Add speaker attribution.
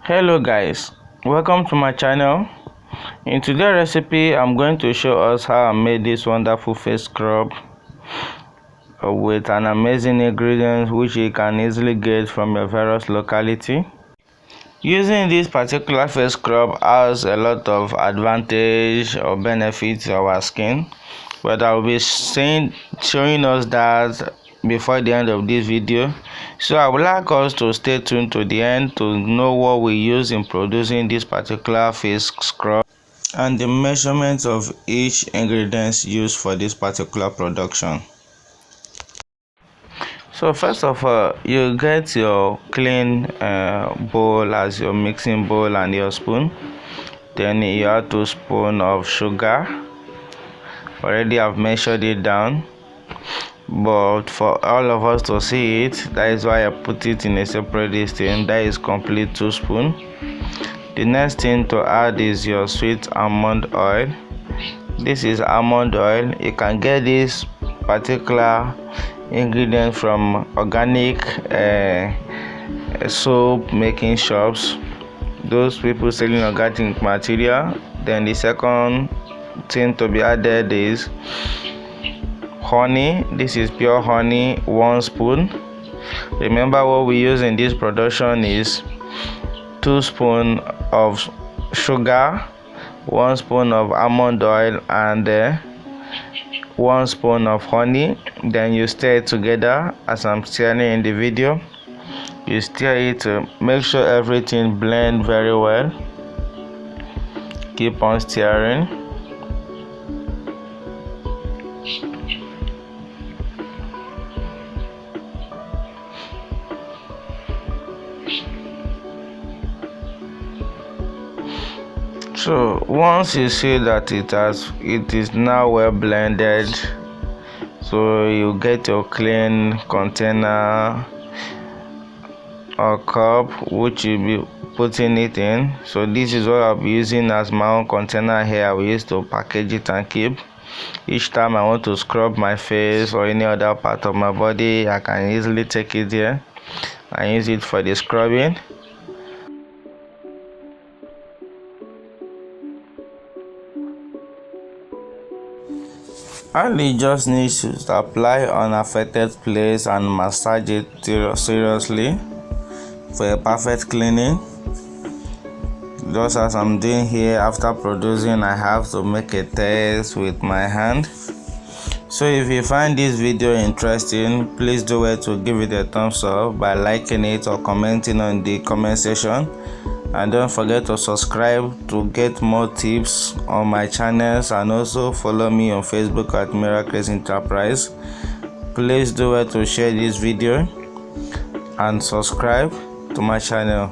Speaker 1: Hello guys, welcome to my channel. In today's recipe I'm going to show us how I made this wonderful face scrub with an amazing ingredient which you can easily get from your various locality. Using this particular face scrub has a lot of advantage or benefits to our skin, but I will be showing us that before the end of this video. So I would like us to stay tuned to the end to know what we use in producing this particular face scrub and the measurements of each ingredient used for this particular production. So first of all, you get your clean bowl as your mixing bowl and your spoon. Then you add 2 spoons of sugar. Already I've measured it down, but for all of us to see it, that is why I put it in a separate distinct. That is complete 2 spoons. The next thing to add is your sweet almond oil. This is almond oil. You can get this particular ingredient from organic soap making shops, those people selling organic material. Then the second thing to be added is honey. This is pure honey, 1 spoon. Remember, what we use in this production is 2 spoons of sugar, 1 spoon of almond oil, and 1 spoon of honey. Then you stir it together as I'm stirring in the video. You stir it to make sure everything blends very well. Keep on stirring. So once you see that it is now well blended, so you get your clean container or cup which you'll be putting it in. So this is what I'll be using as my own container here. I will use to package it and keep. Each time I want to scrub my face or any other part of my body, I can easily take it here and use it for the scrubbing. And you just need to apply on affected place and massage it seriously for a perfect cleaning. Just as I'm doing here, after producing, I have to make a test with my hand. So if you find this video interesting, please do it to give it a thumbs up by liking it or commenting on the comment section. And don't forget to subscribe to get more tips on my channels, and also follow me on Facebook at Miracles Enterprise. Please do it to share this video and subscribe to my channel.